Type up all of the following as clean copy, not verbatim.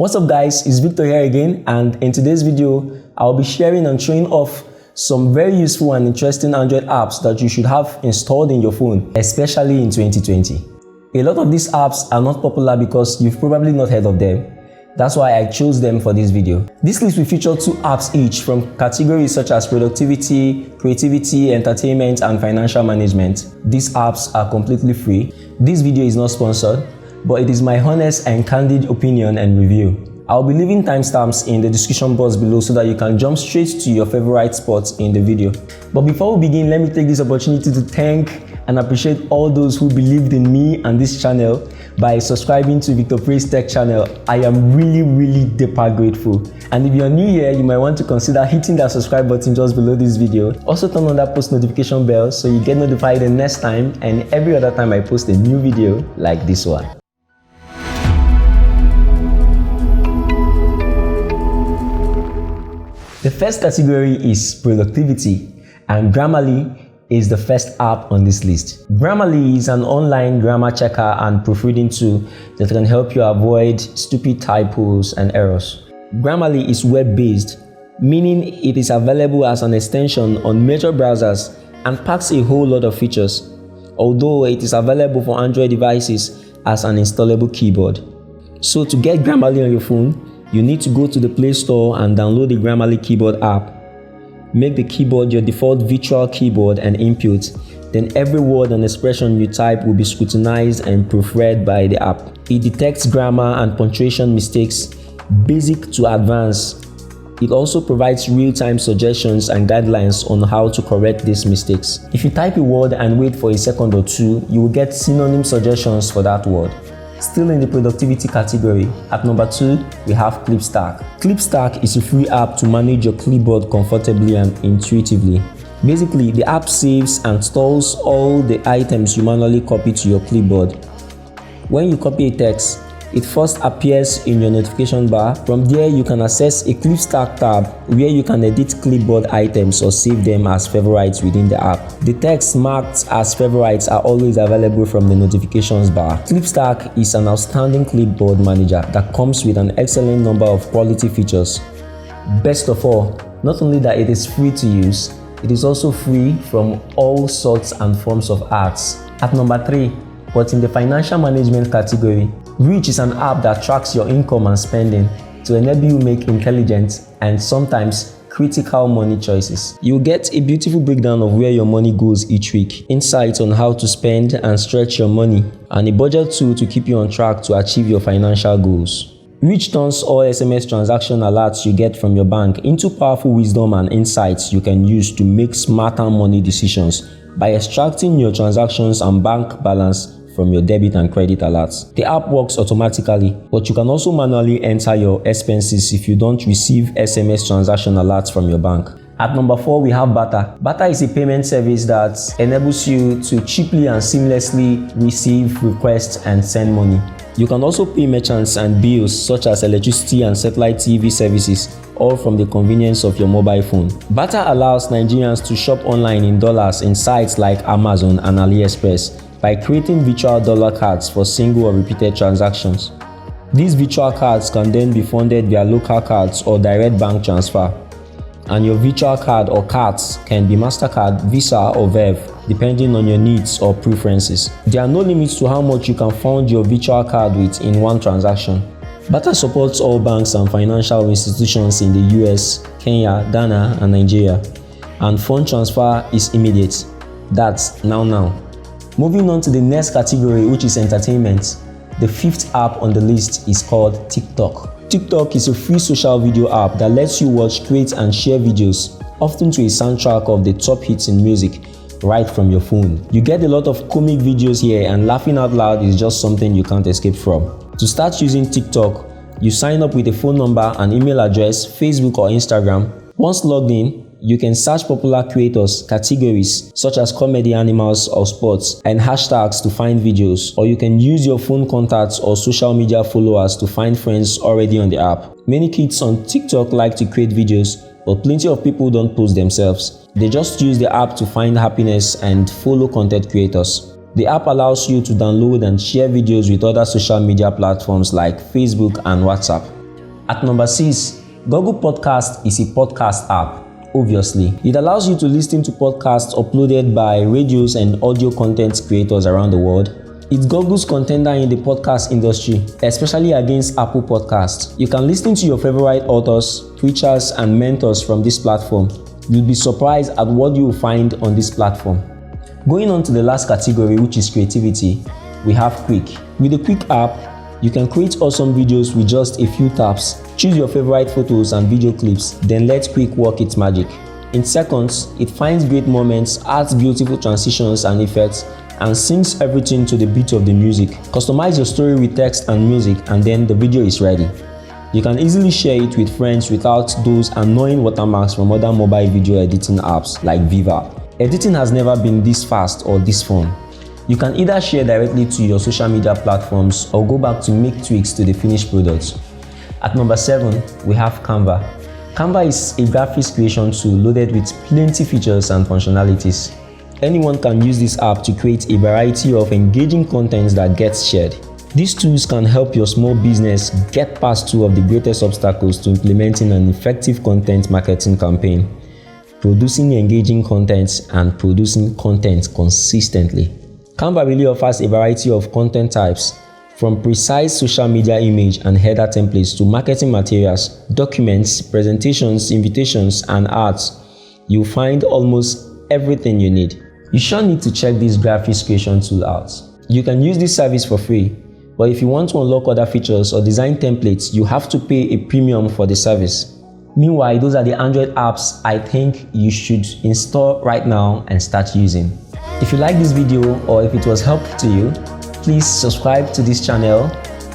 What's up guys, it's Victor here again, and in today's video I'll be sharing and showing off some very useful and interesting Android apps that you should have installed in your phone, especially in 2020. A lot of these apps are not popular because you've probably not heard of them. That's why I chose them for this video. This list will feature 2 apps each from categories such as productivity, creativity, entertainment, and financial management. These apps are completely free. This video is not sponsored, but it is my honest and candid opinion and review. I'll be leaving timestamps in the description box below so that you can jump straight to your favorite spots in the video. But before we begin, let me take this opportunity to thank and appreciate all those who believed in me and this channel by subscribing to Victor Praiz Tech channel. I am really super grateful. And if you're new here, you might want to consider hitting that subscribe button just below this video. Also turn on that post notification bell so you get notified the next time and every other time I post a new video like this one. The first category is productivity, and Grammarly is the first app on this list. Grammarly is an online grammar checker and proofreading tool that can help you avoid stupid typos and errors. Grammarly is web-based, meaning it is available as an extension on major browsers and packs a whole lot of features, although it is available for Android devices as an installable keyboard. So to get Grammarly on your phone, you need to go to the Play Store and download the Grammarly keyboard app. Make the keyboard your default virtual keyboard and input. Then every word and expression you type will be scrutinized and proofread by the app. It detects grammar and punctuation mistakes, basic to advanced. It also provides real-time suggestions and guidelines on how to correct these mistakes. If you type a word and wait for a second or two, you will get synonym suggestions for that word. Still in the productivity category, at number 2, we have Clipstack. Clipstack is a free app to manage your clipboard comfortably and intuitively. Basically, the app saves and stores all the items you manually copy to your clipboard. When you copy a text, it first appears in your notification bar. From there, you can access a Clipstack tab where you can edit clipboard items or save them as favorites within the app. The text marked as favorites are always available from the notifications bar. Clipstack is an outstanding clipboard manager that comes with an excellent number of quality features. Best of all, not only that it is free to use, it is also free from all sorts and forms of ads. At number 3, but in the financial management category, Reach is an app that tracks your income and spending to enable you make intelligent and sometimes critical money choices. You'll get a beautiful breakdown of where your money goes each week, insights on how to spend and stretch your money, and a budget tool to keep you on track to achieve your financial goals. Reach turns all SMS transaction alerts you get from your bank into powerful wisdom and insights you can use to make smarter money decisions by extracting your transactions and bank balance from your debit and credit alerts. The app works automatically, but you can also manually enter your expenses if you don't receive SMS transaction alerts from your bank. At number 4, we have Barter. Barter is a payment service that enables you to cheaply and seamlessly receive, request, and send money. You can also pay merchants and bills such as electricity and satellite TV services, all from the convenience of your mobile phone. Barter allows Nigerians to shop online in dollars in sites like Amazon and AliExpress by creating virtual dollar cards for single or repeated transactions. These virtual cards can then be funded via local cards or direct bank transfer. And your virtual card or cards can be MasterCard, Visa, or Verve, depending on your needs or preferences. There are no limits to how much you can fund your virtual card with in one transaction. Barter supports all banks and financial institutions in the US, Kenya, Ghana, and Nigeria. And fund transfer is immediate. That's now. Moving on to the next category, which is entertainment. The 5th app on the list is called TikTok. TikTok is a free social video app that lets you watch, create, and share videos, often to a soundtrack of the top hits in music, right from your phone. You get a lot of comic videos here, and laughing out loud is just something you can't escape from. To start using TikTok, you sign up with a phone number and email address, Facebook or Instagram. Once logged in, you can search popular creators, categories such as comedy, animals, or sports, and hashtags to find videos, or you can use your phone contacts or social media followers to find friends already on the app. Many kids on TikTok like to create videos, but plenty of people don't post themselves. They just use the app to find happiness and follow content creators. The app allows you to download and share videos with other social media platforms like Facebook and WhatsApp. At number 6, Google Podcast is a podcast app. Obviously, it allows you to listen to podcasts uploaded by radios and audio content creators around the world. It's Google's contender in the podcast industry, especially against Apple Podcasts. You can listen to your favorite authors, preachers, and mentors from this platform. You'll be surprised at what you will find on this platform. Going on to the last category, which is creativity, we have Quick. With the Quick app, you can create awesome videos with just a few taps. Choose your favorite photos and video clips, then let Quick work its magic. In seconds, it finds great moments, adds beautiful transitions and effects, and syncs everything to the beat of the music. Customize your story with text and music, and then the video is ready. You can easily share it with friends without those annoying watermarks from other mobile video editing apps like Viva. Editing has never been this fast or this fun. You can either share directly to your social media platforms or go back to make tweaks to the finished product. At number 7, we have Canva. Canva is a graphics creation tool loaded with plenty features and functionalities. Anyone can use this app to create a variety of engaging content that gets shared. These tools can help your small business get past two of the greatest obstacles to implementing an effective content marketing campaign: producing engaging content and producing content consistently. Canva really offers a variety of content types, from precise social media image and header templates to marketing materials, documents, presentations, invitations, and arts. You'll find almost everything you need. You sure need to check this graphics creation tool out. You can use this service for free, but if you want to unlock other features or design templates, you have to pay a premium for the service. Meanwhile, those are the Android apps I think you should install right now and start using. If you like this video or if it was helpful to you, please subscribe to this channel,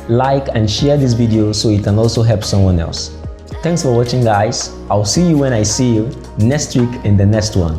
like and share this video so it can also help someone else. Thanks for watching, guys. I'll see you when I see you next week in the next one.